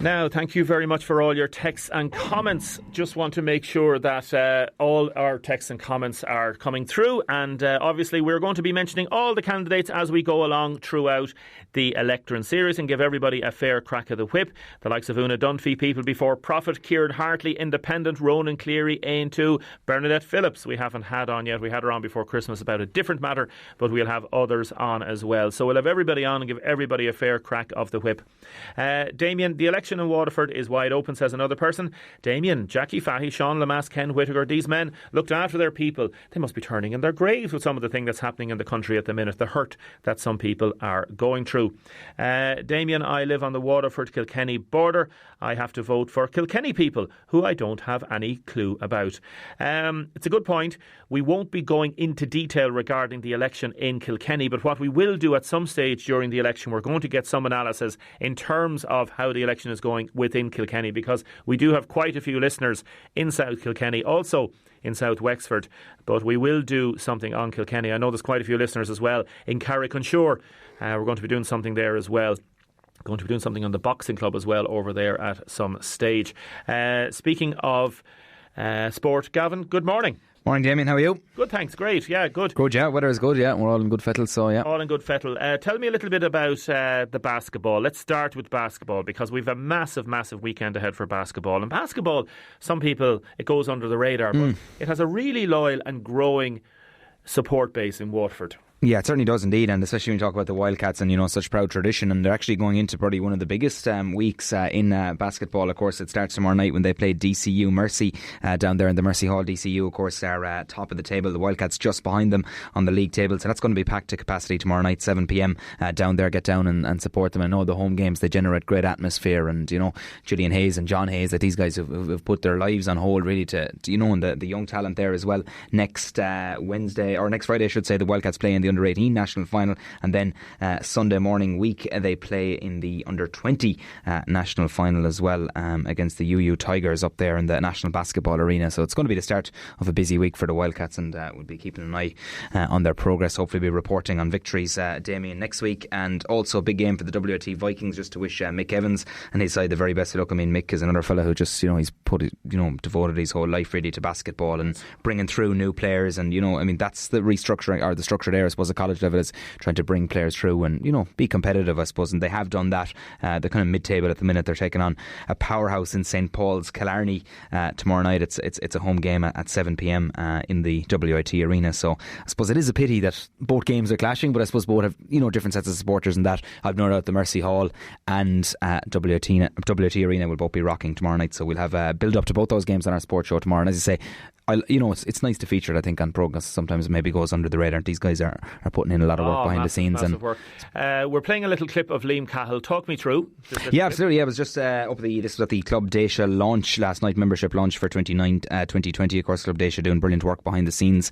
Now, thank you very much for all your texts and comments. Just want to make sure that all our texts and comments are coming through, and obviously we're going to be mentioning all the candidates as we go along throughout the Electoral series and give everybody a fair crack of the whip. The likes of Una Dunphy, People Before Profit, Kieran Hartley, Independent, Ronan Cleary, Ain2, Bernadette Phillips we haven't had on yet. We had her on before Christmas about a different matter, but we'll have others on as well. So we'll have everybody on and give everybody a fair crack of the whip. Damien, the election in Waterford is wide open, says another person. Damien, Jackie Fahy, Sean Lamass, Ken Whittaker, these men looked after their people. They must be turning in their graves with some of the thing that's happening in the country at the minute, the hurt that some people are going through. Damien, I live on the Waterford-Kilkenny border. I have to vote for Kilkenny people who I don't have any clue about. It's a good point. We won't be going into detail regarding the election in Kilkenny, but what we will do at some stage during the election, we're going to get some analysis in terms of how the election is going within Kilkenny, because we do have quite a few listeners in South Kilkenny, also in South Wexford, but we will do something on Kilkenny. I know there's quite a few listeners as well in Carrick-on-Shore. We're going to be doing something there as well. Going to be doing something on the boxing club as well over there at some stage. Speaking of sport, Gavin, good morning. Morning, Damien, how are you? Good, thanks, great, yeah, good. Good, yeah, weather is good, yeah, we're all in good fettle, so yeah. All in good fettle. Tell me a little bit about the basketball. Let's start with basketball, because we've a massive weekend ahead for basketball. And basketball, some people, it goes under the radar, but it has a really loyal and growing support base in Waterford. Yeah, it certainly does indeed, and especially when you talk about the Wildcats and, you know, such proud tradition, and they're actually going into probably one of the biggest weeks in basketball. Of course, it starts tomorrow night when they play DCU Mercy down there in the Mercy Hall. DCU, of course, are top of the table. The Wildcats just behind them on the league table, so that's going to be packed to capacity tomorrow night, 7pm down there. Get down and support them. I know the home games, they generate great atmosphere, and, you know, Gillian Hayes and John Hayes, that these guys have put their lives on hold really to you know, and the young talent there as well. Next Wednesday, or next Friday I should say, the Wildcats play in the Under-18 national final, and then Sunday morning week they play in the Under-20 national final as well against the UU Tigers up there in the National Basketball Arena. So it's going to be the start of a busy week for the Wildcats, and we'll be keeping an eye on their progress. Hopefully be reporting on victories, Damien, next week. And also a big game for the WIT Vikings, just to wish Mick Evans and his side the very best of luck. I mean, Mick is another fella who just, you know, he's devoted his whole life really to basketball and bringing through new players, and, you know, I mean, that's the restructuring, or the structure there, I suppose, at college level, is trying to bring players through and, you know, be competitive, I suppose, and they have done that. They're kind of mid-table at the minute. They're taking on a powerhouse in St Paul's, Killarney, tomorrow night. It's a home game at 7pm in the WIT arena. So I suppose it is a pity that both games are clashing, but I suppose both have, you know, different sets of supporters, and that I've no doubt the Mercy Hall and WIT arena will both be rocking tomorrow night. So we'll have a build up to both those games on our sports show tomorrow. And as you say, you know, it's nice to feature it, I think, on programmes. Sometimes it maybe goes under the radar. These guys are putting in a lot of work behind the scenes. And work. We're playing a little clip of Liam Cahill. Talk me through. Yeah, absolutely. Yeah, I was just this was at the Club Deise launch last night, membership launch for 2020. Of course, Club Deise doing brilliant work behind the scenes,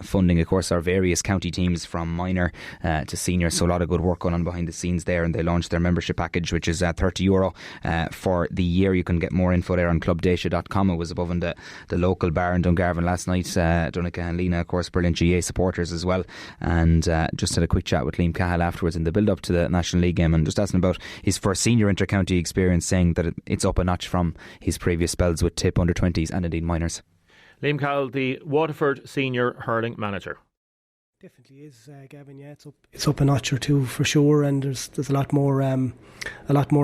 funding, of course, our various county teams from minor to senior. So a lot of good work going on behind the scenes there, and they launched their membership package, which is €30 for the year. You can get more info there on clubdeise.com. It was above in the local bar in Dungarvan last night. Donncha and Lena, of course, brilliant GA supporters as well, and just had a quick chat with Liam Cahill afterwards in the build up to the National League game, and just asking about his first senior inter-county experience, saying that it's up a notch from his previous spells with Tip under-20s and indeed minors. Liam Cahill, the Waterford senior hurling manager. Definitely is, Gavin. Yeah, it's up a notch or two for sure, and there's a lot more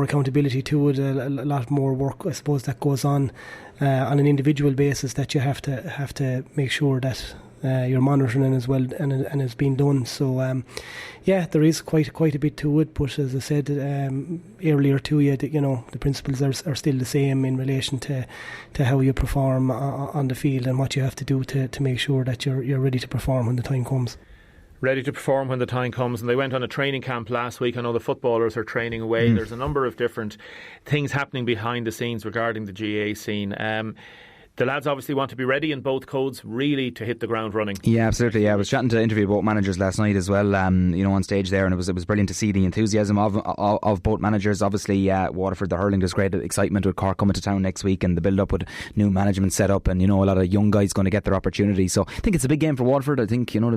accountability to it, a lot more work, I suppose, that goes on an individual basis that you have to make sure that you're monitoring as well, and it's being done. So yeah, there is quite a bit to it, but as I said earlier to you, that, you know, the principles are still the same in relation to how you perform on the field and what you have to do to make sure that you're ready to perform when the time comes. Ready to perform when the time comes. And they went on a training camp last week. I know the footballers are training away. There's a number of different things happening behind the scenes regarding the GA scene. The lads obviously want to be ready in both codes, really, to hit the ground running. Yeah, absolutely. Yeah, I was chatting to interview both managers last night as well, on stage there, and it was brilliant to see the enthusiasm of both managers. Obviously, Waterford, the hurling, there's great excitement with Cork coming to town next week, and the build-up with new management set up, and, a lot of young guys going to get their opportunity. So I think it's a big game for Waterford. I think, no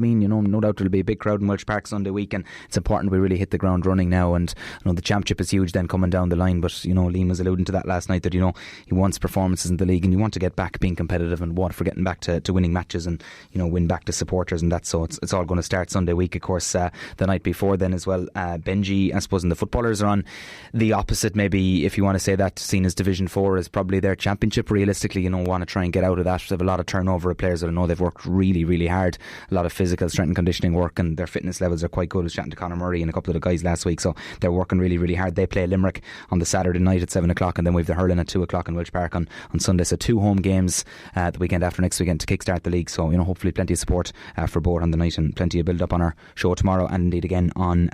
doubt there'll be a big crowd in Welsh Park Sunday week, and it's important we really hit the ground running now. And the championship is huge then coming down the line, but Liam was alluding to that last night, that he wants performances in the league, and you want to get back being competitive, and Waterford getting back to winning matches, and win back to supporters, and that's so it's all going to start Sunday week. Of course, the night before then as well, Benji, I suppose, and the footballers are on the opposite, maybe, if you want to say that, seen as Division 4 is probably their championship realistically. Want to try and get out of that. They have a lot of turnover of players that I know they've worked really, really hard, a lot of physical strength and conditioning work, and their fitness levels are quite good. I was chatting to Conor Murray and a couple of the guys last week, so they're working really, really hard. They play Limerick on the Saturday night at 7 o'clock, and then we have the hurling at 2 o'clock in Welsh Park on Sunday. So 2 home games the weekend after next weekend to kickstart the league. So hopefully plenty of support for both on the night, and plenty of build up on our show tomorrow, and indeed again on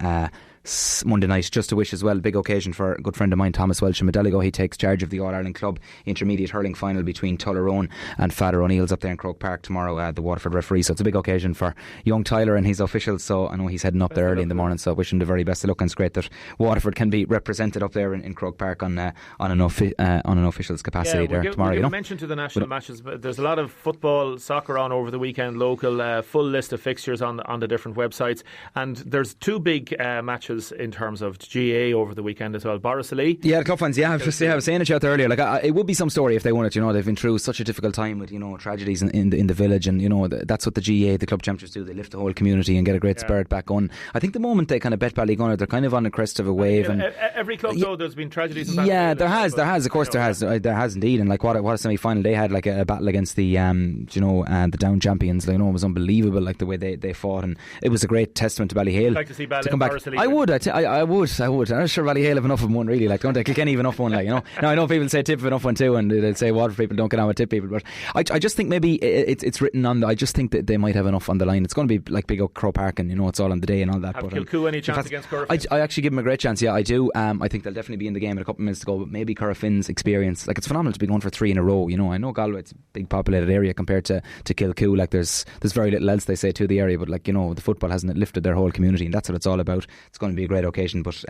Monday night. Just to wish as well, big occasion for a good friend of mine, Thomas Welsh in Medeligo. He takes charge of the All-Ireland Club intermediate hurling final between Tullerone and Father O'Neill's up there in Croke Park tomorrow, the Waterford referee. So it's a big occasion for young Tyler and his officials. So I know he's heading up there early in the morning, so I wish him the very best of luck, and it's great that Waterford can be represented up there in Croke Park on an official's capacity there tomorrow. You mentioned to the national matches, but there's a lot of football, soccer on over the weekend, local, full list of fixtures on the different websites, and there's 2 big matches in terms of GA over the weekend as well. Borrisoleigh. Yeah, the club fans. Yeah, I was saying it out there earlier. It would be some story if they won it. They've been through such a difficult time with tragedies in the village, and that's what the GA, the club championships, do. They lift the whole community and get a great spirit back on. I think the moment they kind of bet Ballygunner, they're kind of on the crest of a wave. And every club though, there's been tragedies. Yeah, there has. Of course, there has indeed. And what a semi-final they had, a battle against the the Down champions. It was unbelievable, the way they fought, and it was a great testament to Ballyhale. I'd like to see to come back. I would. I would. I'm sure Ballyhale have enough of one, really. Don't they? Kilkenny have enough of one, Now I know people say Tip have enough one too, and they'll say Waterford people don't get on with Tip people, but I just think maybe it's written on. I just think that they might have enough on the line. It's going to be like big old Crow Park, and it's all on the day and all that. Have Kilcoo any chance against Correspondent? I actually give them a great chance. Yeah, I do. I think they'll definitely be in the game in a couple of minutes to go. But maybe Corrifinn's experience, it's phenomenal to be going for 3 in a row. I know Galway's a big populated area compared to Kilcoo. There's very little else they say to the area, but the football hasn't lifted their whole community, and that's what it's all about. It's going to be a great occasion. But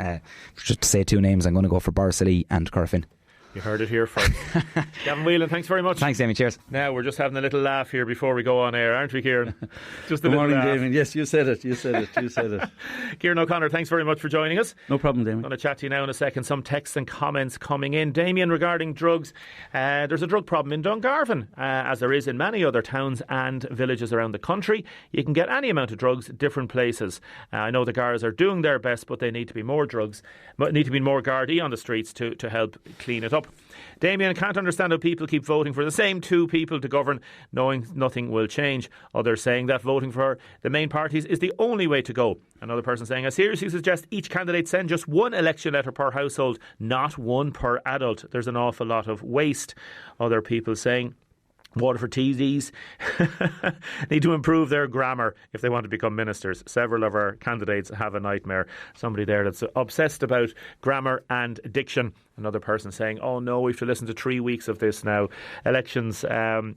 just to say 2 names, I'm going to go for Borrisoleigh and Corrifinn. You heard it here first. Gavin Whelan, thanks very much. Thanks, Amy. Cheers. Now we're just having a little laugh here before we go on air, aren't we, Kieran? Just a Good little morning, laugh. Damien. Yes, you said it. Kieran O Connor, thanks very much for joining us. No problem, Damien. I'm going to chat to you now in a second. Some texts and comments coming in. Damien, regarding drugs, there's a drug problem in Dungarvan, as there is in many other towns and villages around the country. You can get any amount of drugs at different places. I know the guards are doing their best, but they need to be more Gardaí on the streets to help clean it up. Damien, can't understand how people keep voting for the same 2 people to govern, knowing nothing will change. Others saying that voting for the main parties is the only way to go. Another person saying, I seriously suggest each candidate send just 1 election letter per household, not 1 per adult. There's an awful lot of waste. Other people saying, Waterford TDs need to improve their grammar if they want to become ministers. Several of our candidates have a nightmare. Somebody there that's obsessed about grammar and diction. Another person saying, oh no, we have to listen to 3 weeks of this now. Elections.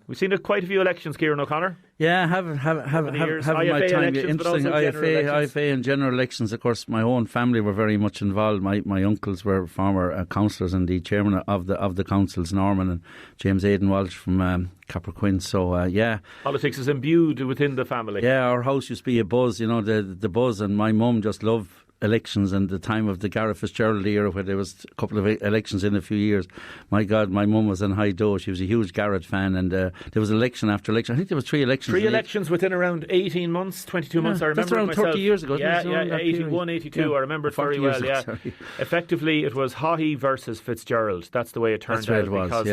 We've seen quite a few elections, Kieran O'Connor. Yeah, have my time. Interesting. IFA and general elections. Of course, my own family were very much involved. My uncles were former councillors and the chairman of the councils, Norman and James Aidan Walsh from Capperquin. So yeah, politics is imbued within the family. Yeah, our house used to be a buzz. The buzz, and my mum just loved elections, and the time of the Gareth Fitzgerald era where there was a couple of elections in a few years. My God, my mum was in high dose. She was a huge Gareth fan, and there was election after election. I think there was 3 elections. 3 elections within around 18 months, 22 months. I remember that's around myself. 30 years ago. Yeah, 81, 82. Yeah. I remember it very well. Yeah, effectively it was Haughey versus Fitzgerald. That's the way it turned out. It was, because,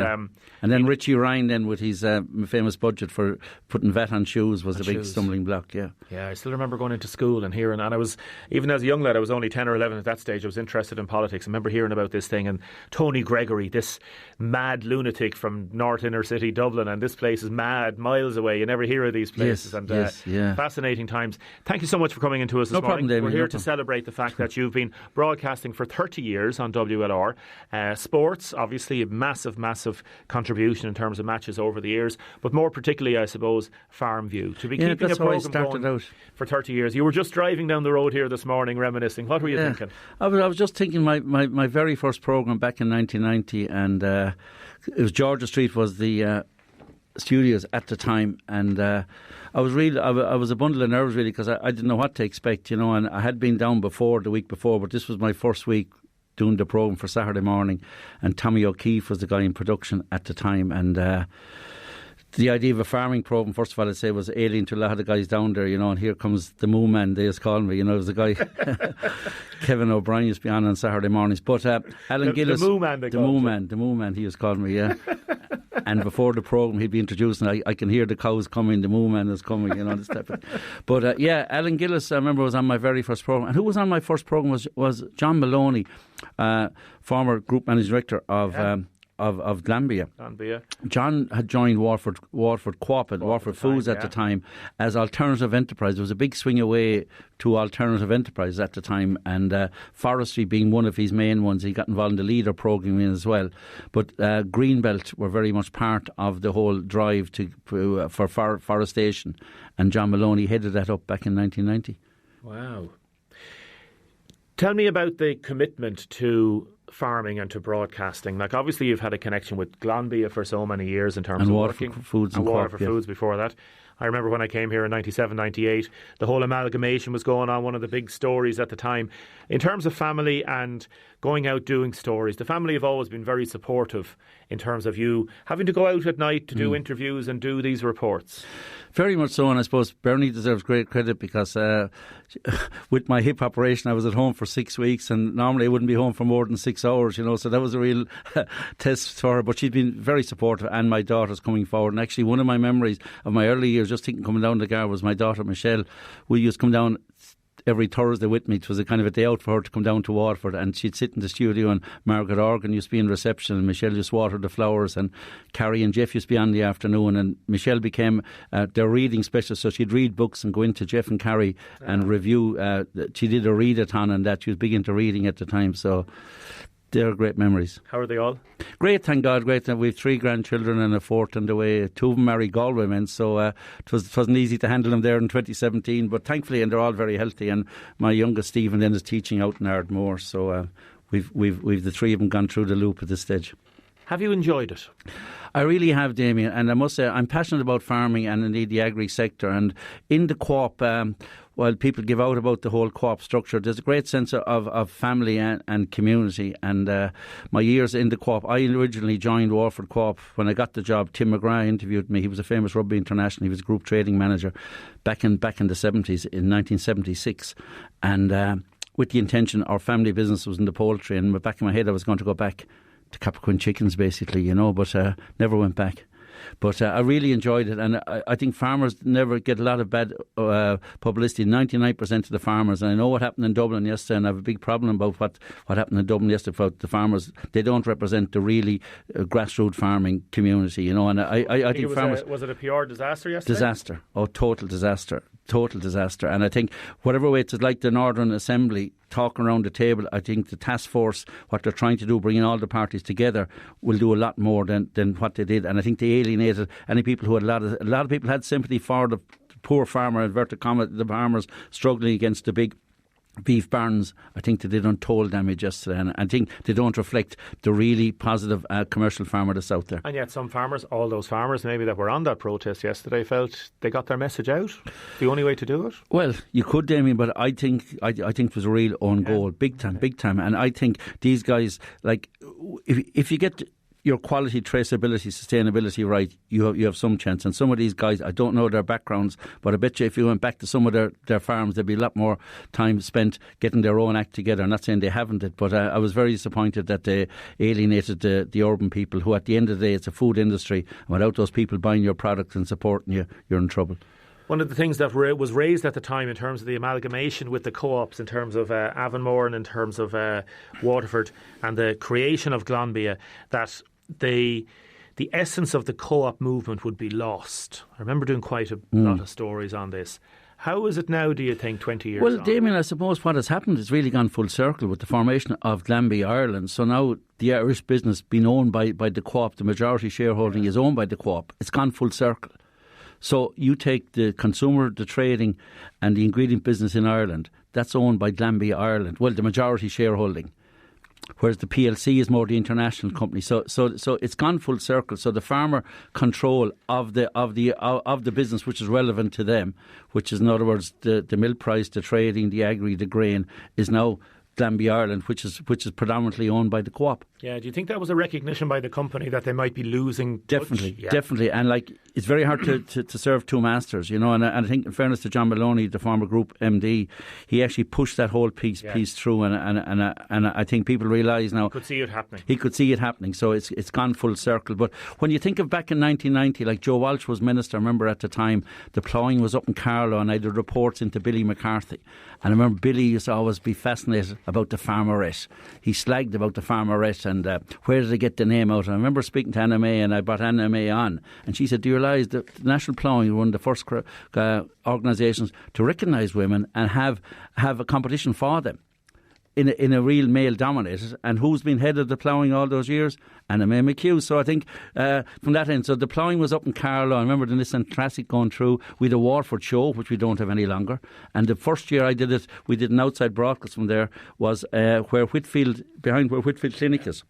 and then Richie Ryan, then with his famous budget for putting vet on shoes, was a big stumbling block. Yeah, I still remember going into school and hearing, and I was, even as a young lad, I was only 10 or 11 at that stage. I was interested in politics. I remember hearing about this thing, and Tony Gregory, this mad lunatic from North Inner City Dublin, and this place is mad, miles away. You never hear of these places. Fascinating times. Thank you so much for coming into us this morning. Problem, David, we're here to celebrate the fact that you've been broadcasting for 30 years on WLR. Sports, obviously, a massive contribution in terms of matches over the years, but more particularly, I suppose, Farmview. To be keeping a programme going for 30 years. You were just driving down the road here this morning reminiscing. What were you thinking? I was just thinking my very first programme back in 1990, and it was Georgia Street was the studios at the time, and I was a bundle of nerves really, because I didn't know what to expect, and I had been down before the week before, but this was my first week doing the programme for Saturday morning, and Tommy O'Keefe was the guy in production at the time, and the idea of a farming programme, first of all, I'd say, was alien to a lot of the guys down there, and here comes the Moo Man, they just called me, it was the guy Kevin O'Brien used to be on Saturday mornings, but Alan Gillis, the Moo Man, he was calling me, yeah. And before the programme he'd be introducing, I can hear the cows coming, the Moo Man is coming, this type of thing. But Alan Gillis, I remember, was on my very first programme, and who was on my first programme was John Maloney, former group managing director of Glanbia. John had joined Waterford Co-op and Waterford Foods at the time as alternative enterprise. There was a big swing away to alternative enterprise at the time, and forestry being one of his main ones. He got involved in the leader programme as well. But Greenbelt were very much part of the whole drive for forestation, and John Maloney headed that up back in 1990. Wow. Tell me about the commitment to farming and to broadcasting. Like, obviously you've had a connection with Glanbia for so many years in terms of working, Foods and Waterford Foods before that. I remember when I came here in 97, 98, the whole amalgamation was going on, one of the big stories at the time. In terms of family and going out doing stories, the family have always been very supportive in terms of you having to go out at night to do interviews and do these reports. Very much so, and I suppose Bernie deserves great credit, because with my hip operation I was at home for 6 weeks, and normally I wouldn't be home for more than 6 hours, so that was a real test for her. But she'd been very supportive, and my daughter's coming forward. And actually one of my memories of my early years, just thinking coming down the Gar, was my daughter Michelle. We used to come down every Thursday with me. It was a kind of a day out for her to come down to Waterford, and she'd sit in the studio, and Margaret Organ used to be in reception, and Michelle just watered the flowers, and Carrie and Jeff used to be on the afternoon, and Michelle became their reading specialist, so she'd read books and go into Jeff and Carrie and review. She did a readathon, and that she was big into reading at the time, so they're great memories. How are they all? Great, thank God, great. We have 3 grandchildren and a 4th on the way. 2 of them married Galway men, so it wasn't easy to handle them there in 2017, but thankfully, and they're all very healthy, and my youngest Stephen then is teaching out in Ardmore, so we've the 3 of them gone through the loop at this stage. Have you enjoyed it? I really have, Damien, and I must say I'm passionate about farming and indeed the agri sector, and in the co-op, while people give out about the whole co-op structure, there's a great sense of family and community, and my years in the co-op, I originally joined Waterford Co-op. When I got the job, Tim McGrath interviewed me. He was a famous rugby international. He was group trading manager back in the 70s, in 1976, and with the intention, our family business was in the poultry, and back in my head I was going to go back to Capricorn chickens basically, but never went back. But I really enjoyed it, and I think farmers never get a lot of bad publicity. 99% of the farmers, and I know what happened in Dublin yesterday, and I have a big problem about what happened in Dublin yesterday about the farmers. They don't represent the really grassroots farming community, and I think farmers... Was it a PR disaster yesterday? Disaster. Oh, total disaster. Total disaster. And I think whatever way it's like the Northern Assembly talking around the table, I think the task force, what they're trying to do, bringing all the parties together, will do a lot more than what they did. And I think they alienated any people who had a lot of people had sympathy for the poor farmer, inverted commas, the farmers struggling against the big beef barns. I think they did untold damage yesterday, and I think they don't reflect the really positive commercial farmer that's out there. And yet some farmers, all those farmers maybe that were on that protest yesterday, felt they got their message out. The only way to do it? Well, you could, Damien, but I think it was a real own goal, big time. And I think these guys, like, if you get your quality, traceability, sustainability right, you have some chance. And some of these guys, I don't know their backgrounds, but I bet you if you went back to some of their farms, there'd be a lot more time spent getting their own act together. I'm not saying they haven't it, but I was very disappointed that they alienated the urban people, who at the end of the day, it's a food industry, and without those people buying your products and supporting you, you're in trouble. One of the things that was raised at the time in terms of the amalgamation with the co-ops, in terms of Avonmore and in terms of Waterford and the creation of Glanbia, that the essence of the co-op movement would be lost. I remember doing quite a lot of stories on this. How is it now, do you think, 20 years on? Damien, I suppose what has happened is really gone full circle with the formation of Glanbia Ireland. So now the Irish business being owned by the co-op, the majority shareholding is owned by the co-op. It's gone full circle. So you take the consumer, the trading and the ingredient business in Ireland, that's owned by Glanbia Ireland. Well, the majority shareholding. Whereas the PLC is more the international company, so it's gone full circle. So the farmer control of the business, which is relevant to them, which is in other words the milk price, the trading, the agri, the grain, is now Glanbia Ireland, which is predominantly owned by the co-op. Yeah, do you think that was a recognition by the company that they might be losing touch? Definitely. And like, it's very hard to serve two masters, you know. And I think, in fairness to John Maloney, the former group MD, he actually pushed that whole piece through. And I think people realise now. He could see it happening. He could see it happening. So it's gone full circle. But when you think of back in 1990, like Joe Walsh was minister, I remember at the time, the ploughing was up in Carlow and I did reports into Billy McCarthy. And I remember Billy used to always be fascinated about the farmerette. He slagged about the farmerette and where did they get the name out. And I remember speaking to Anna May, and I brought Anna May on, and she said, do you realise that the National Ploughing were one of the first organisations to recognise women and have a competition for them in a real male dominated? And who's been head of the ploughing all those years? Anna May McHugh. So I think from that end, so the ploughing was up in Carlow. I remember the Nissan Classic going through. We had a Waterford show, which we don't have any longer. And the first year I did it, we did an outside broadcast from there, was behind where Whitfield Clinic is.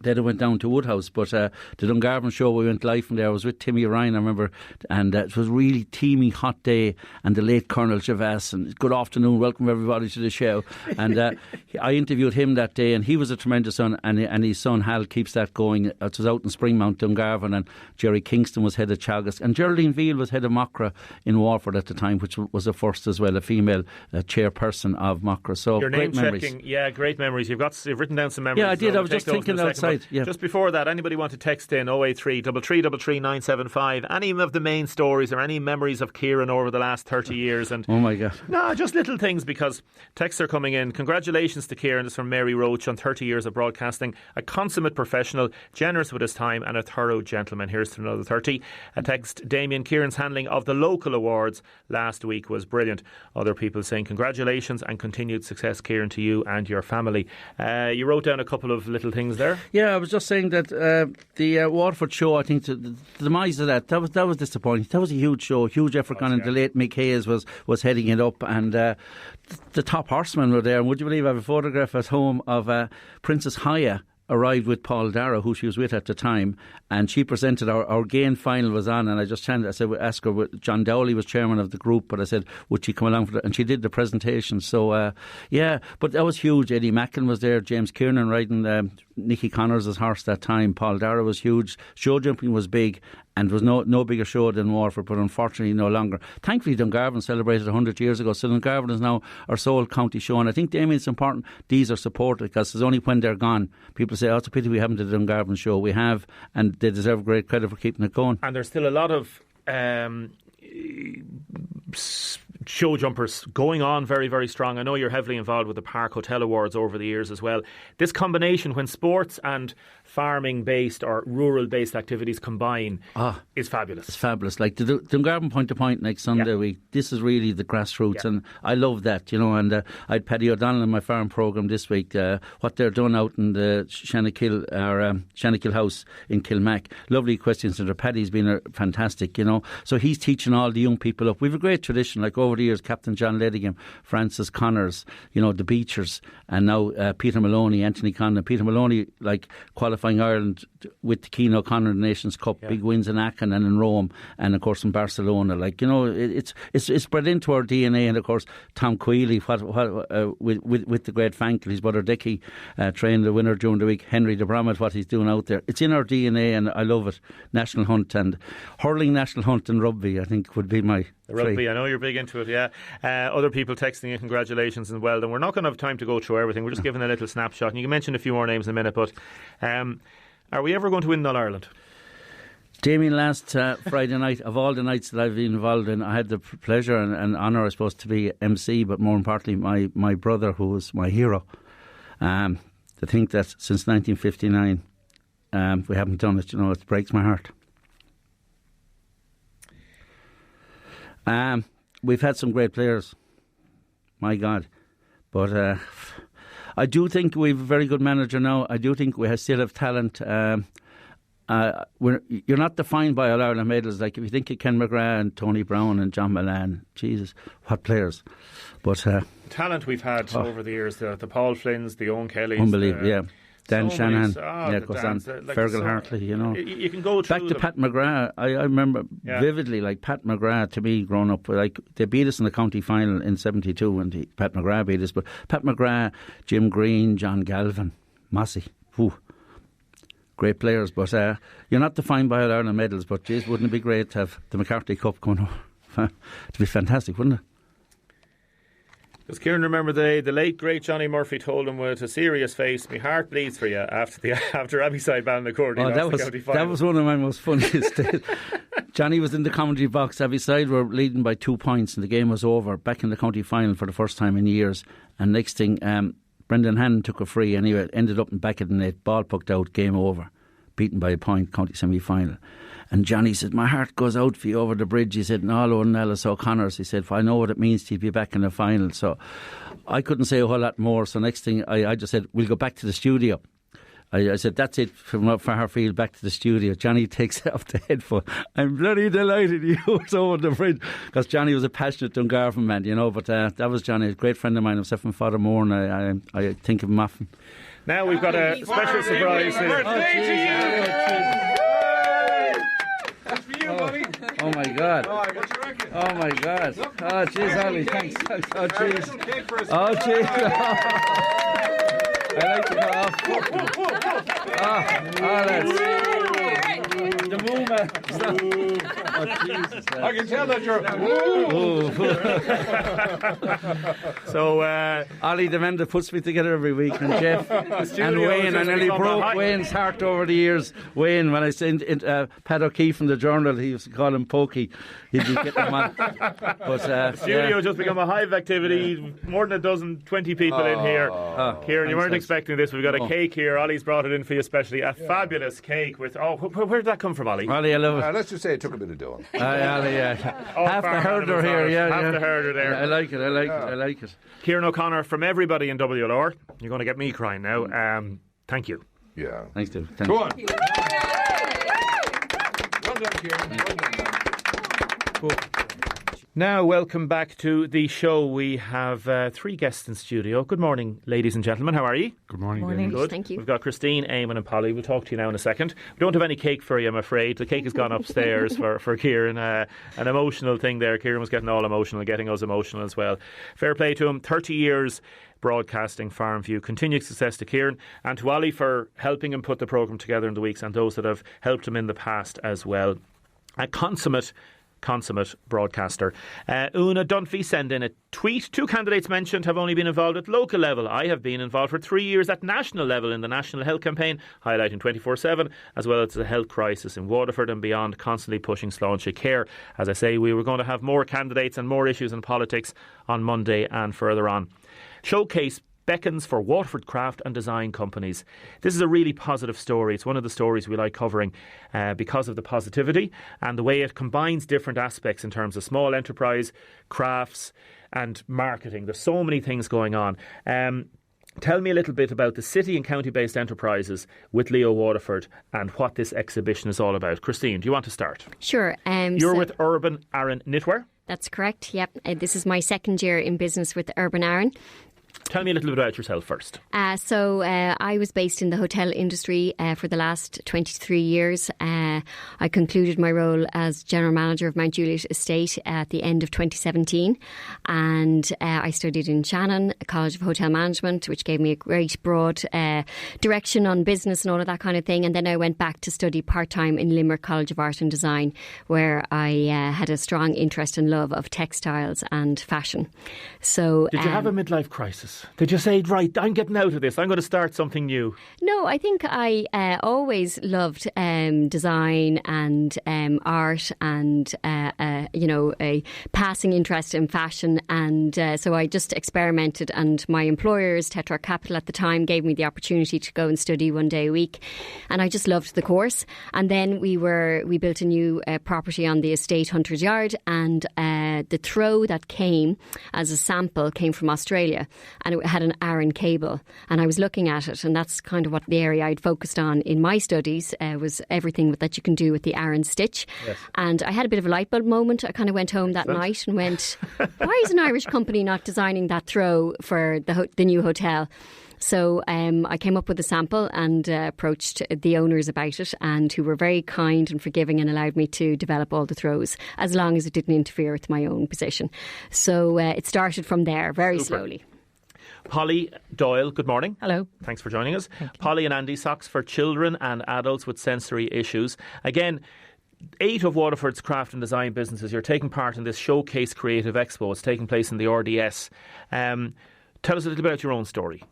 Then it went down to Woodhouse, but the Dungarvan show, we went live from there. I was with Timmy Ryan, I remember, and it was a really teeming hot day, and the late Colonel Javas, and good afternoon, welcome everybody to the show. And I interviewed him that day, and he was a tremendous son, and his son Hal keeps that going. It was out in Springmount, Dungarvan, and Jerry Kingston was head of Chagas, and Geraldine Veal was head of Macra in Waterford at the time, which was a first as well, a female chairperson of Macra. So your great memories. Great memories. You've written down some memories. Yeah, I did. I was just thinking outside. Yeah. Just before that, anybody want to text in 083 333 975 any of the main stories or any memories of Kieran over the last 30 years? And oh my God. No, just little things, because texts are coming in. Congratulations to Kieran. This is from Mary Roach on 30 years of broadcasting. A consummate professional, generous with his time and a thorough gentleman. Here's to another 30. A text, Damien, Kieran's handling of the local awards last week was brilliant. Other people saying congratulations and continued success, Kieran, to you and your family. You wrote down a couple of little things there. Yeah, I was just saying that the Waterford show, I think the demise of that was disappointing. That was a huge show, huge effort gone, and the late Mick Hayes was heading it up, and the top horsemen were there. And would you believe I have a photograph at home of Princess Haya arrived with Paul Darragh, who she was with at the time, and she presented our game final was on, and I just asked her, John Dowley was chairman of the group, but I said, would she come along for that? And she did the presentation. So but that was huge. Eddie Macklin was there, James Kiernan riding Nicky Connors' horse that time. Paul Darragh was huge. Show jumping was big, and there was no bigger show than Waterford, but unfortunately no longer. Thankfully Dungarvan celebrated 100 years ago, so Dungarvan is now our sole county show, and I think, Damien, it's important these are supported, because it's only when they're gone people say, oh, it's a pity we haven't done the Dungarvan show. We have, and they deserve great credit for keeping it going. And there's still a lot of show jumpers going on very, very strong. I know you're heavily involved with the Park Hotel Awards over the years as well. This combination, when sports and farming-based or rural-based activities combine, is fabulous. It's fabulous. Like the Dungarvan Point to Point next Sunday week, this is really the grassroots, and I love that, you know. And I had Paddy O'Donnell in my farm programme this week, what they're doing out in the Shannakill House in Kilmac. Lovely questions, and Paddy's been fantastic, you know. So he's teaching all the young people up. We have a great tradition, like over the years, Captain John Ledingham, Francis Connors, you know, the Beechers, and now Peter Maloney, Anthony Condon. Peter Maloney, like, qualifying Ireland with the Kieran O Connor Nations Cup, big wins in Aachen and in Rome, and of course in Barcelona. Like, you know, it's spread into our DNA. And of course Tom Quealy, with the great Fankel, his brother Dicky, trained the winner during the week, Henry de Bromett, what he's doing out there. It's in our DNA, and I love it. National Hunt and hurling, National Hunt and rugby, I think, would be my rugby. I know you're big into it, yeah. Other people texting you congratulations and well done. We're not going to have time to go through everything. We're just giving a little snapshot, and you can mention a few more names in a minute, but are we ever going to win All Ireland? Damien, last Friday night, of all the nights that I've been involved in, I had the pleasure and honour, I suppose, to be MC, but more importantly, my brother, who was my hero. To think that since 1959 we haven't done it, it breaks my heart. We've had some great players, my God, but I do think we have a very good manager now. I do think we still have talent. You're not defined by all Ireland medals. Like if you think of Ken McGrath and Tony Brown and John Milan, Jesus, what players! But talent we've had over the years, the Paul Flynns, the Owen Kellys, unbelievable, yeah. Dan Shanahan, goes on. Fergal Hartley, You can go through back to Pat McGrath. I remember vividly, like Pat McGrath, to me, growing up, like they beat us in the county final in '72 when Pat McGrath beat us. But Pat McGrath, Jim Green, John Galvin, Massey, great players. But you're not defined by all Ireland medals. But geez, wouldn't it be great to have the McCarthy Cup coming up? It'd be fantastic, wouldn't it? Does Kieran remember the late great Johnny Murphy told him with a serious face, "My heart bleeds for you" after Abbeyside Ballinaccord. That was one of my most funniest days. Johnny was in the commentary box. Abbeyside were leading by 2 points, and the game was over. Back in the county final for the first time in years. And next thing, Brendan Hannon took a free. Anyway, ended up in back of the net. Ball pucked out. Game over. Beaten by a point. County semi-final. And Johnny said, "My heart goes out for you over the bridge." He said, "Nalo and Ellis O'Connor's." He said, "I know what it means to be back in the final." So I couldn't say a whole lot more. So next thing, I just said, "We'll go back to the studio." I said, "That's it from Harfield back to the studio." Johnny takes off the headphone. "I'm bloody delighted you was over the bridge," because Johnny was a passionate Dungarvan man, But that was Johnny, a great friend of mine. Himself and Father Moore, and I think of him often. Now we've got a special surprise here. Oh my God! Oh my God! Oh jeez, Ollie, thanks. Oh jeez! Oh jeez! I like to go off. That's the movement. Oh Jesus! I can tell that you're. So Ollie, the man that puts me together every week, and Jeff and Wayne, and nearly broke Wayne's heart over the years. Wayne, when I sent Pat O'Keefe from the Journal, he used to call him Pokey. He'd be getting him on. But the studio just become a hive activity. More than 20 people in here. Kieran, you weren't expecting this. We've got a cake here. Ollie's brought it in for you, especially a fabulous cake with. Where did that come from, Ollie? Ollie, I love it. Let's just say it took a bit of doing. Ollie, half the herder here, half the herder there. I like it. Kieran O'Connor, from everybody in WLR. You're going to get me crying now. Thank you. Yeah. Thanks, Dave. Go on. Well done, Kieran. Well done. Cool. Now, welcome back to the show. We have 3 guests in studio. Good morning, ladies and gentlemen. How are you? Good morning. Good. Thank you. We've got Christine, Eamon and Polly. We'll talk to you now in a second. We don't have any cake for you, I'm afraid. The cake has gone upstairs for Kieran. An emotional thing there. Kieran was getting all emotional, getting us emotional as well. Fair play to him. 30 years broadcasting Farmview. Continued success to Kieran and to Ollie for helping him put the programme together in the weeks, and those that have helped him in the past as well. A consummate broadcaster. Una Dunphy sent in a tweet. 2 candidates mentioned have only been involved at local level. I have been involved for 3 years at national level in the National Health Campaign, highlighting 24/7, as well as the health crisis in Waterford and beyond, constantly pushing Sláinte care. As I say, we were going to have more candidates and more issues in politics on Monday and further on. Showcase beckons for Waterford craft and design companies. This is a really positive story. It's one of the stories we like covering because of the positivity and the way it combines different aspects in terms of small enterprise, crafts and marketing. There's so many things going on. Tell me a little bit about the city and county-based enterprises with Leo Waterford and what this exhibition is all about. Christine, do you want to start? Sure. You're with Urban Aaron Knitwear? That's correct, yep. This is my second year in business with Urban Aaron. Tell me a little bit about yourself first. So I was based in the hotel industry for the last 23 years. I concluded my role as General Manager of Mount Juliet Estate at the end of 2017. And I studied in Shannon, College of Hotel Management, which gave me a great broad direction on business and all of that kind of thing. And then I went back to study part-time in Limerick College of Art and Design, where I had a strong interest and love of textiles and fashion. So, did you have a midlife crisis? that? Did you say, right, I'm getting out of this, I'm going to start something new? No, I think I always loved design and art and, a passing interest in fashion. And so I just experimented, and my employers, Tetrarch Capital at the time, gave me the opportunity to go and study 1 day a week. And I just loved the course. And then we built a new property on the estate, Hunter's Yard, and the throw that came as a sample came from Australia, and it had an Aran cable, and I was looking at it, and that's kind of what the area I'd focused on in my studies was everything that you can do with the Aran stitch. Yes. And I had a bit of a light bulb moment. I kind of went home that night and went, why is an Irish company not designing that throw for the new hotel? So I came up with a sample and approached the owners about it, and who were very kind and forgiving and allowed me to develop all the throws as long as it didn't interfere with my own position. So it started from there very slowly. Polly Doyle, good morning. Hello. Thanks for joining us. Polly and Andy, socks for children and adults with sensory issues. Again, 8 of Waterford's craft and design businesses, you're taking part in this Showcase Creative Expo. It's taking place in the RDS. Tell us a little bit about your own story.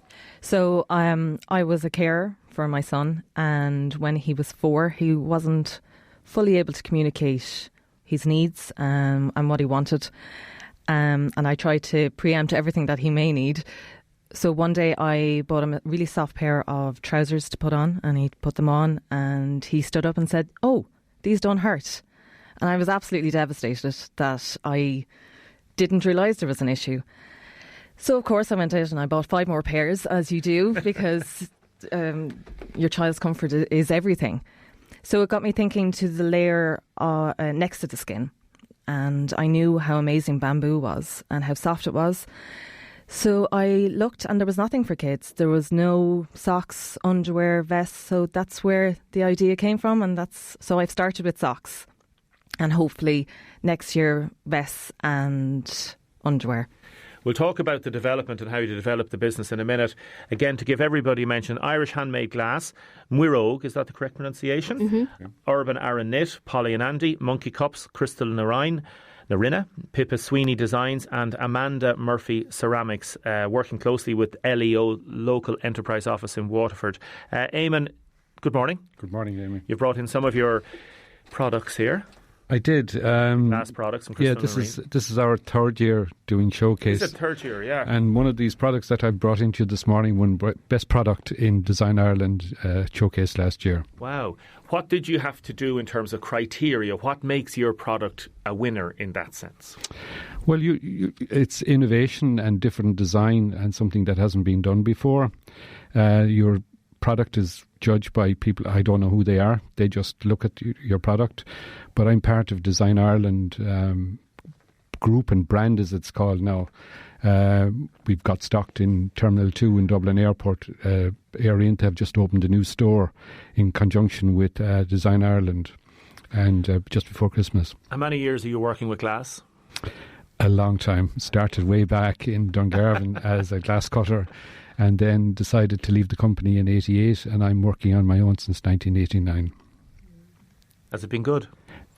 So I was a carer for my son, and when he was 4, he wasn't fully able to communicate his needs and what he wanted. And I tried to preempt everything that he may need. So one day I bought him a really soft pair of trousers to put on, and he put them on, and he stood up and said, "Oh, these don't hurt." And I was absolutely devastated that I didn't realise there was an issue. So, of course, I went out and I bought 5 more pairs, as you do, because your child's comfort is everything. So it got me thinking to the layer next to the skin. And I knew how amazing bamboo was and how soft it was. So I looked, and there was nothing for kids. There was no socks, underwear, vests. So that's where the idea came from. And so I've started with socks. And hopefully next year, vests and underwear. We'll talk about the development and how you develop the business in a minute. Again, to give everybody a mention, Irish Handmade Glass, Muirogue, is that the correct pronunciation? Mm-hmm. Urban Aran Knit, Polly and Andy, Monkey Cups, Crystal Narina, Pippa Sweeney Designs, and Amanda Murphy Ceramics, working closely with LEO, Local Enterprise Office in Waterford. Eamon, good morning. Good morning, Amy. You've brought in some of your products here. I did. Glass products and Crystal this is our 3rd year doing Showcase. It's a 3rd year, yeah. And one of these products that I brought into you this morning won Best Product in Design Ireland Showcase last year. Wow. What did you have to do in terms of criteria? What makes your product a winner in that sense? Well, it's innovation and different design and something that hasn't been done before. Your product is judged by people, I don't know who they are, they just look at your product. But I'm part of Design Ireland group and brand, as it's called now. We've got stocked in Terminal 2 in Dublin Airport. Air Inta have just opened a new store in conjunction with Design Ireland, and just before Christmas. How many years are you working with glass? A long time. Started way back in Dungarvan as a glass cutter, and then decided to leave the company in 88, and I'm working on my own since 1989. Has it been good?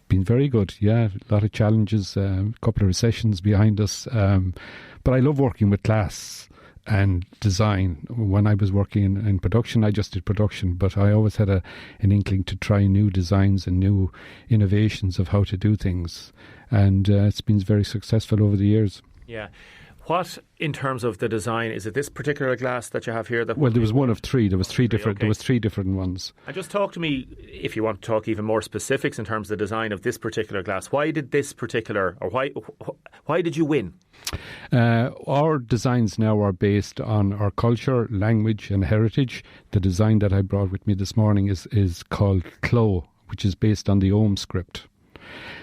Been very good, yeah. A lot of challenges, a couple of recessions behind us. But I love working with glass and design. When I was working in production, I just did production, but I always had an inkling to try new designs and new innovations of how to do things. And it's been very successful over the years. Yeah. What, in terms of the design, is it this particular glass that you have here? Well, there was one of 3. There was 3 different. Okay. There was 3 different ones. And just talk to me, if you want to talk even more specifics in terms of the design of this particular glass. Why did this particular, or why did you win? Our designs now are based on our culture, language, and heritage. The design that I brought with me this morning is called Clo, which is based on the Ogham script.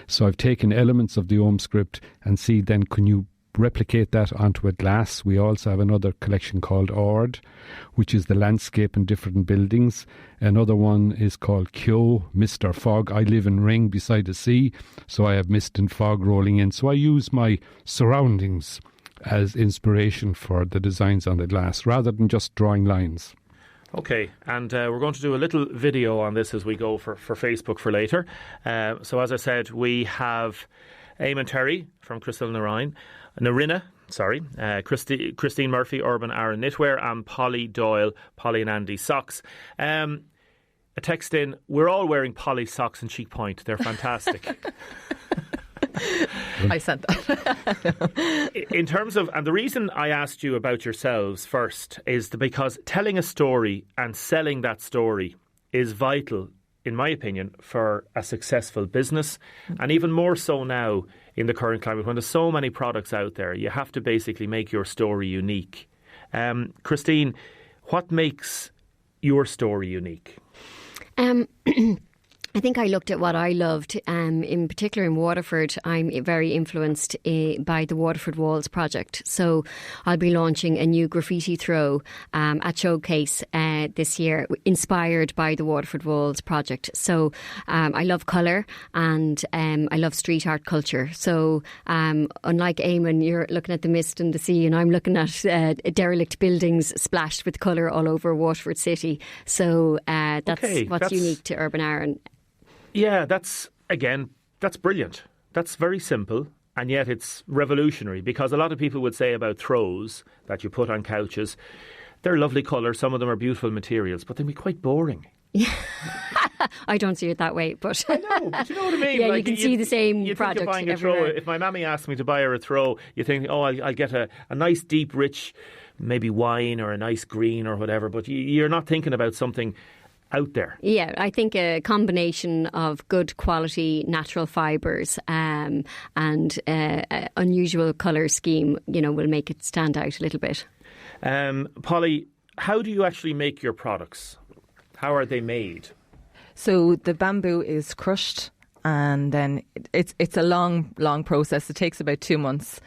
So I've taken elements of the Ogham script and see then can you replicate that onto a glass. We also have another collection called Ord, which is the landscape and different buildings. Another one is called Kyo, Mist or Fog. I live in Ring beside the sea, so I have mist and fog rolling in. So I use my surroundings as inspiration for the designs on the glass, rather than just drawing lines. Okay, and we're going to do a little video on this as we go for Facebook for later. So as I said, we have Eamon Terry from Crystal Narina, Christine Murphy, Urban Aaron Knitwear, and Polly Doyle, Polly and Andy Socks. A text in, we're all wearing Polly socks and Cheek Point. They're fantastic. I said that. In terms of, and the reason I asked you about yourselves first is because telling a story and selling that story is vital, in my opinion, for a successful business, and even more so now in the current climate when there's so many products out there. You have to basically make your story unique. Christine, what makes your story unique? I think I looked at what I loved. In particular in Waterford, I'm very influenced by the Waterford Walls project. So I'll be launching a new graffiti throw at Showcase this year, inspired by the Waterford Walls project. So I love colour and I love street art culture. So unlike Eamon, you're looking at the mist and the sea, and I'm looking at derelict buildings splashed with colour all over Waterford City. So that's unique to Urban Aaron. Yeah, that's brilliant. That's very simple, and yet it's revolutionary, because a lot of people would say about throws that you put on couches, they're lovely colour, some of them are beautiful materials, but they'd be quite boring. Yeah. I don't see it that way, but I know, but you know what I mean. Yeah, like, you can see the same product buying everywhere. A throw. If my mammy asked me to buy her a throw, you think, I'll get a nice, deep, rich, maybe wine or a nice green or whatever, but you're not thinking about something out there. Yeah, I think a combination of good quality natural fibres and unusual colour scheme, will make it stand out a little bit. Polly, how do you actually make your products? How are they made? So the bamboo is crushed, and then it's a long process. It takes about 2 months.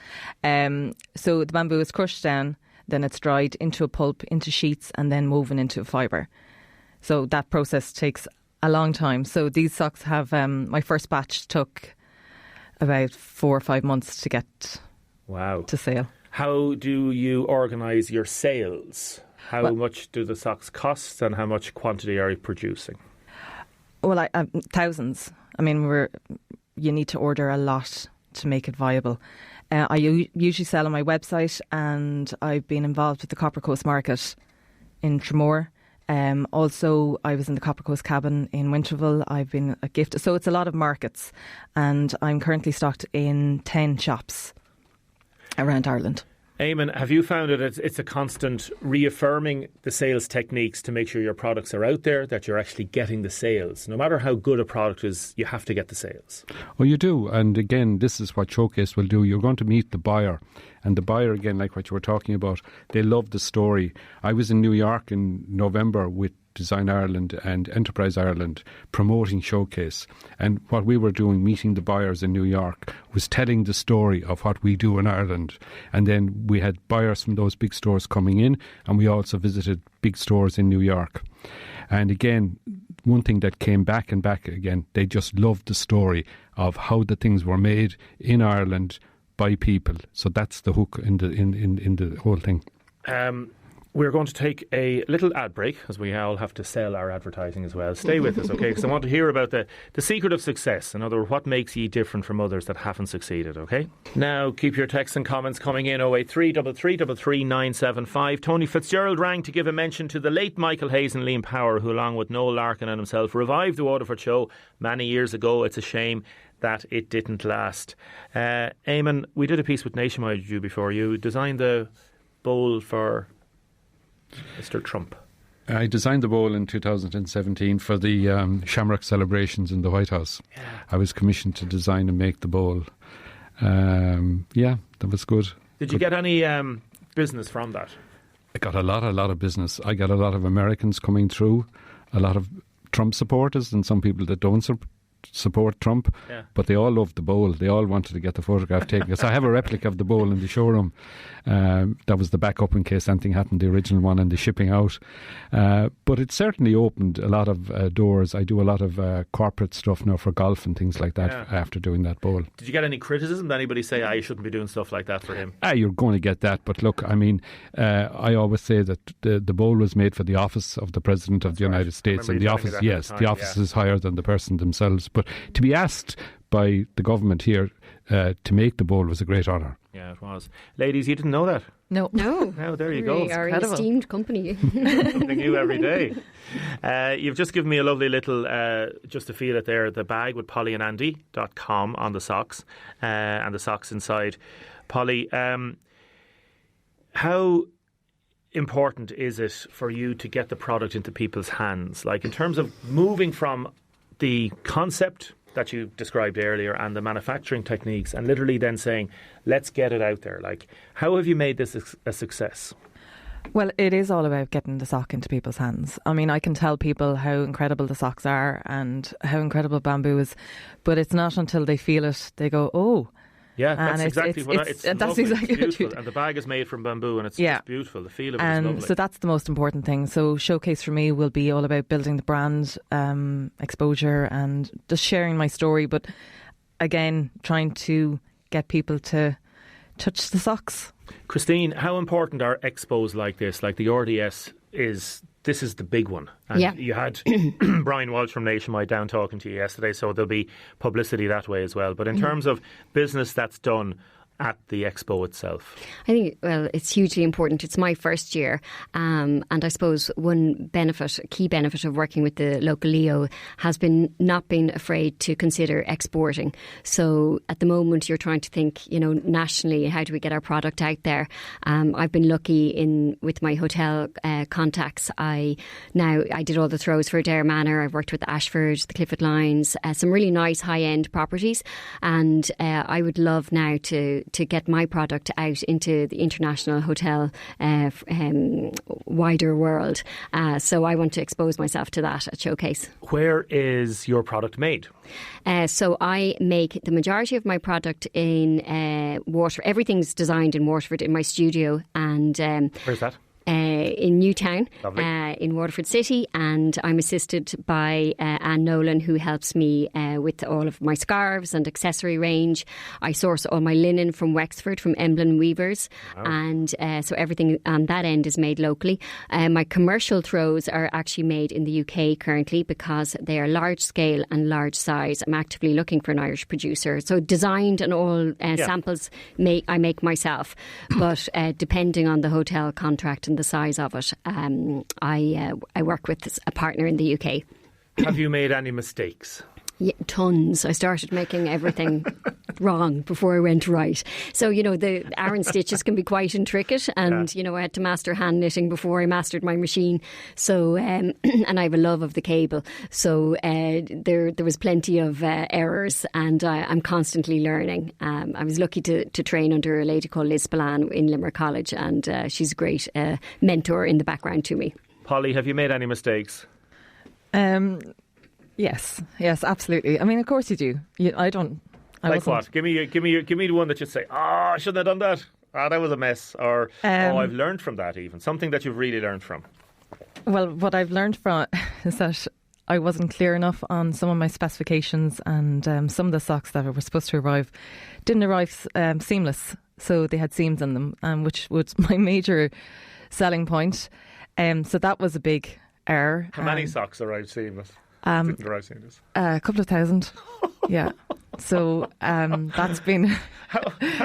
So the bamboo is crushed down, then it's dried into a pulp, into sheets, and then woven into a fibre. So that process takes a long time. So these socks have, my first batch took about 4 or 5 months to get to sale. How do you organise your sales? How much do the socks cost, and how much quantity are you producing? Well, thousands. I mean, you need to order a lot to make it viable. I usually sell on my website, and I've been involved with the Copper Coast Market in Tramore. Also, I was in the Copper Coast Cabin in Winterville. I've been a gift. So it's a lot of markets, and I'm currently stocked in 10 shops around Ireland. Eamon, have you found that it's a constant reaffirming the sales techniques to make sure your products are out there, that you're actually getting the sales? No matter how good a product is, you have to get the sales. Well, you do. And again, this is what Showcase will do. You're going to meet the buyer. And the buyer, again, like what you were talking about, they love the story. I was in New York in November with Design Ireland and Enterprise Ireland promoting Showcase, and what we were doing, meeting the buyers in New York, was telling the story of what we do in Ireland. And then we had buyers from those big stores coming in, and we also visited big stores in New York. And again, one thing that came back and back again, they just loved the story of how the things were made in Ireland by people. So that's the hook in the whole thing. We're going to take a little ad break, as we all have to sell our advertising as well. Stay with us, okay? Because I want to hear about the secret of success. In other words, what makes ye different from others that haven't succeeded, okay? Now, keep your texts and comments coming in. 083 3333 975. Tony Fitzgerald rang to give a mention to the late Michael Hayes and Liam Power, who, along with Noel Larkin and himself, revived the Waterford show many years ago. It's a shame that it didn't last. Eamon, we did a piece with Nationwide with you before. You designed the bowl for Mr. Trump. I designed the bowl in 2017 for the Shamrock celebrations in the White House. Yeah. I was commissioned to design and make the bowl. That was good. Did you get any business from that? I got a lot of business. I got a lot of Americans coming through, a lot of Trump supporters, and some people that don't support Trump, but they all loved the bowl. They all wanted to get the photograph taken. So I have a replica of the bowl in the showroom. That was the backup in case anything happened, the original one, and the shipping out. But it certainly opened a lot of doors. I do a lot of corporate stuff now for golf and things like that after doing that bowl. Did you get any criticism? Did anybody say, you shouldn't be doing stuff like that for him? You're going to get that. But look, I mean, I always say that the bowl was made for the office of the President of the United States. And the office, the office is higher than the person themselves. But to be asked by the government here to make the bowl was a great honour. Yeah, it was. Ladies, you didn't know that? No. No, there you go. We are an esteemed company. Something new every day. You've just given me a lovely little, just to feel it there, the bag with pollyandandy.com on the socks, and the socks inside. Polly, how important is it for you to get the product into people's hands? Like in terms of moving from the concept that you described earlier and the manufacturing techniques and literally then saying, let's get it out there. Like, how have you made this a success? Well, it is all about getting the sock into people's hands. I mean, I can tell people how incredible the socks are and how incredible bamboo is, but it's not until they feel it, they go, oh. Yeah, that's exactly what it's lovely. Exactly it's beautiful. And the bag is made from bamboo and it's beautiful. The feel of it is lovely. So that's the most important thing. So Showcase for me will be all about building the brand exposure and just sharing my story, but again, trying to get people to touch the socks. Christine, how important are expos like this? Like the RDS this is the big one. And you had Brian Walsh from Nationwide down talking to you yesterday, so there'll be publicity that way as well. But in terms of business that's done at the expo itself? I think, well, it's hugely important. It's my first year, and I suppose one key benefit of working with the local Leo has been not being afraid to consider exporting. So at the moment you're trying to think, nationally, how do we get our product out there? I've been lucky with my hotel contacts. I did all the throws for Dare Manor. I've worked with the Ashford, the Clifford Lines, some really nice high-end properties, and I would love now to get my product out into the international hotel wider world. So I want to expose myself to that at Showcase. Where is your product made? So I make the majority of my product in Waterford. Everything's designed in Waterford in my studio. And where's that? In Newtown, in Waterford City, and I'm assisted by Anne Nolan, who helps me with all of my scarves and accessory range. I source all my linen from Wexford, from Emblem Weavers, and so everything on that end is made locally. My commercial throws are actually made in the UK currently because they are large scale and large size. I'm actively looking for an Irish producer. So designed and all samples I make myself, but depending on the hotel contract and the size of it, I work with a partner in the UK. Have you made any mistakes? Yeah, tons. I started making everything wrong before I went right. So, the Aran stitches can be quite intricate, and, I had to master hand knitting before I mastered my machine. So, and I have a love of the cable. So there was plenty of errors, and I'm constantly learning. I was lucky to train under a lady called Liz Spillane in Limerick College, and she's a great mentor in the background to me. Polly, have you made any mistakes? Yes, absolutely. I mean, of course you do. What? Give me the one that you'd say, I shouldn't have done that. That was a mess. Or, I've learned from that even. Something that you've really learned from. Well, what I've learned from is that I wasn't clear enough on some of my specifications, and some of the socks that were supposed to arrive didn't arrive seamless. So they had seams in them, which was my major selling point. So that was a big error. How many socks arrived seamless? Didn't arrive seamless? A couple of thousand. Yeah. So that's been how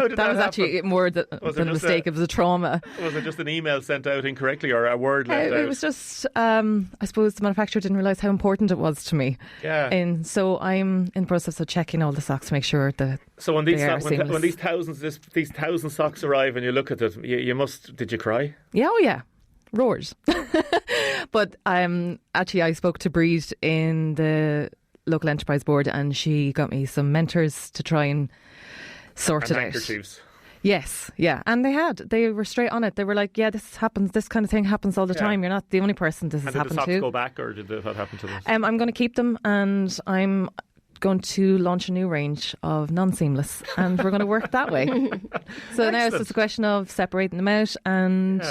did that was happen? Actually more than a mistake. It was a trauma. Was it just an email sent out incorrectly or a word left out? It was just I suppose the manufacturer didn't realise how important it was to me. Yeah. And so I'm in the process of checking all the socks to make sure that when these thousand socks arrive and you look at it, did you cry? Yeah, oh yeah. Roars. But actually I spoke to Breed in the local enterprise board, and she got me some mentors to try and sort it out. Handkerchiefs. Yes, yeah, and they were straight on it. They were like, yeah, this happens, this kind of thing happens all the time. You're not the only person this has happened to. Did the socks go back, or what happened to them? I'm going to keep them, and I'm going to launch a new range of non-seamless, and we're going to work that way. So now it's just a question of separating them out, and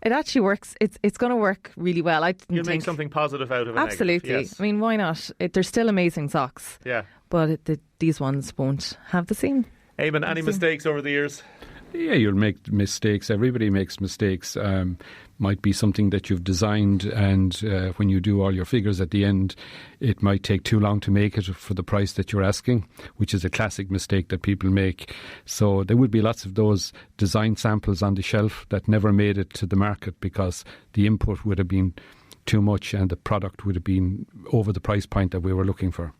it actually works. It's going to work really well. You'll make something positive out of it. Absolutely. Yes. I mean, why not? They're still amazing socks. Yeah. But these ones won't have the seam. Eamon, any mistakes over the years? Yeah, you'll make mistakes. Everybody makes mistakes. Might be something that you've designed, and when you do all your figures at the end, it might take too long to make it for the price that you're asking, which is a classic mistake that people make. So there would be lots of those design samples on the shelf that never made it to the market because the input would have been too much and the product would have been over the price point that we were looking for.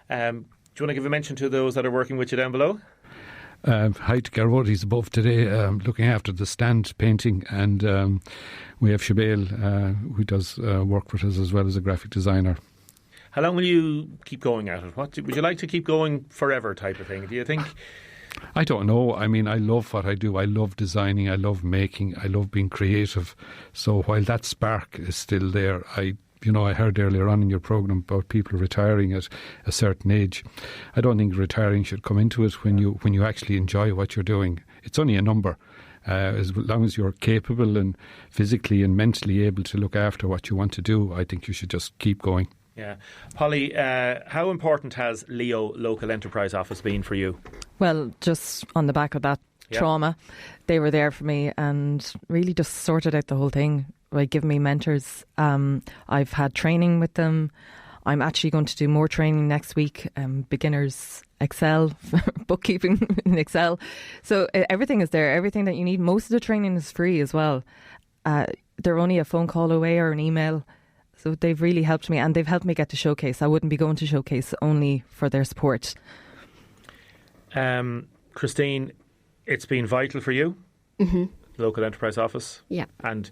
Do you want to give a mention to those that are working with you down below? Hi to Garrod, he's above today, looking after the stand painting, and we have Shabelle, who does work with us as well as a graphic designer. How long will you keep going at it? Would you like to keep going forever type of thing, do you think? I don't know. I mean, I love what I do. I love designing, I love making, I love being creative. So while that spark is still there, I heard earlier on in your programme about people retiring at a certain age. I don't think retiring should come into it when you actually enjoy what you're doing. It's only a number. As long as you're capable and physically and mentally able to look after what you want to do, I think you should just keep going. Yeah. Polly, how important has Leo Local Enterprise Office been for you? Well, just on the back of that trauma, they were there for me and really just sorted out the whole thing. Like, give me mentors. I've had training with them. I'm actually going to do more training next week. Beginners Excel, bookkeeping in Excel. So everything is there. Everything that you need. Most of the training is free as well. They're only a phone call away or an email. So they've really helped me, and they've helped me get to Showcase. I wouldn't be going to Showcase only for their support. Christine, it's been vital for you, Local Enterprise Office. Yeah. And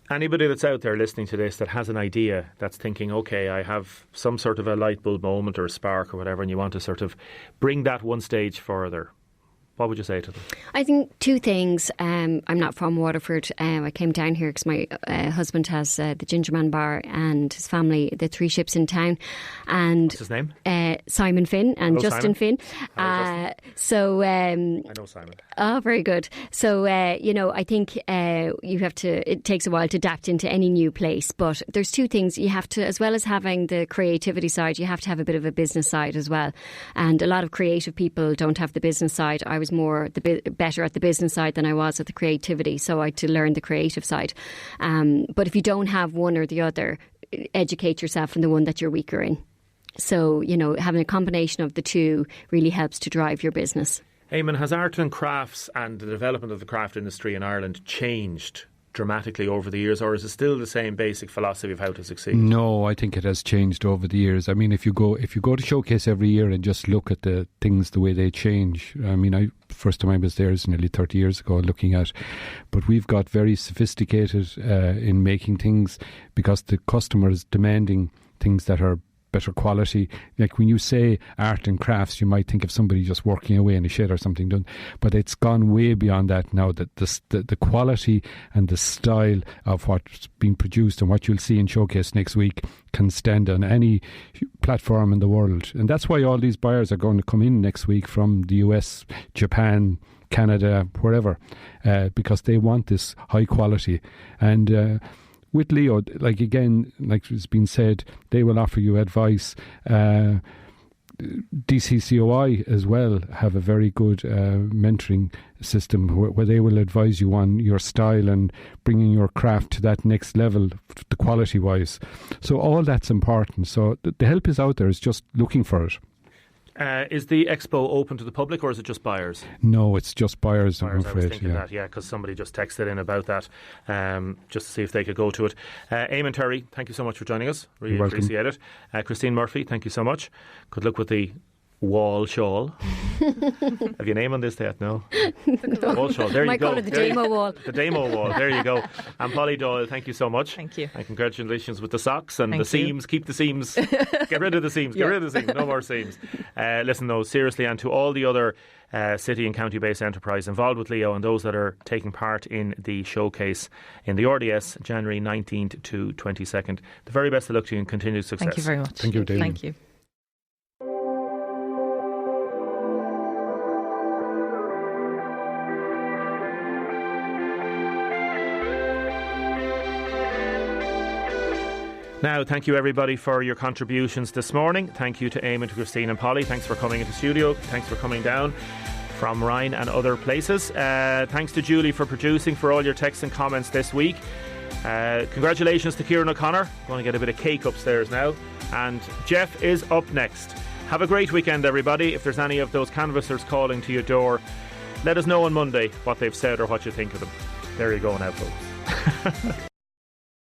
anybody that's out there listening to this that has an idea, that's thinking, okay, I have some sort of a light bulb moment or a spark or whatever, and you want to sort of bring that one stage further, what would you say to them? I think two things. I'm not from Waterford. I came down here because my husband has the Gingerman Bar and his family, the 3 Ships in town. And what's his name? Simon Finn and Hello, Justin Simon. Finn. Hello, I know Simon. Oh, very good. So, I think you have to, it takes a while to adapt into any new place. But there's two things. You have to, as well as having the creativity side, you have to have a bit of a business side as well. And a lot of creative people don't have the business side. I was more better at the business side than I was at the creativity, so I had to learn the creative side. But if you don't have one or the other, educate yourself in the one that you're weaker in. So, having a combination of the two really helps to drive your business. Eamon, has art and crafts and the development of the craft industry in Ireland changed dramatically over the years, or is it still the same basic philosophy of how to succeed? No, I think it has changed over the years. I mean, if you go to Showcase every year and just look at the things the way they change. I mean, first time I was there is nearly 30 years ago looking at, but we've got very sophisticated in making things because the customer is demanding things that are better quality. Like when you say art and crafts, you might think of somebody just working away in a shed or something done, but it's gone way beyond that now. That the quality and the style of what's being produced and what you'll see in Showcase next week can stand on any platform in the world. And that's why all these buyers are going to come in next week from the US, Japan, Canada, wherever, because they want this high quality. And with Leo, like it's been said, they will offer you advice. DCCOI as well have a very good mentoring system where they will advise you on your style and bringing your craft to that next level, the quality wise. So all that's important. So the help is out there. It's just looking for it. Is the expo open to the public or is it just buyers? No, it's just buyers, I'm afraid. I was thinking that, because somebody just texted in about that, just to see if they could go to it. Eamon Terry, thank you so much for joining us. Really appreciate it. Christine Murphy, thank you so much. Good luck with the wall shawl. Have you a name on this yet? No? No. Wall shawl. There you go. Might call it the Damo wall. The Damo wall. There you go. And Polly Doyle, thank you so much. Thank you. And congratulations with the socks and the seams. You. Keep the seams. Get rid of the seams. Get rid of the seams. No more seams. Listen, though, seriously, and to all the other city and county-based enterprise involved with Leo and those that are taking part in the showcase in the RDS, January 19th to 22nd, the very best of luck to you and continued success. Thank you very much. Thank you, David. Thank you. Now, thank you everybody for your contributions this morning. Thank you to Eamon, to Christine and Polly. Thanks for coming into studio. Thanks for coming down. from Rhine and other places. Thanks to Julie for producing, for all your texts and comments this week. Congratulations to Kieran O'Connor. Going to get a bit of cake upstairs now. And Jeff is up next. Have a great weekend, everybody. If there's any of those canvassers calling to your door, let us know on Monday what they've said or what you think of them. There you go now, folks.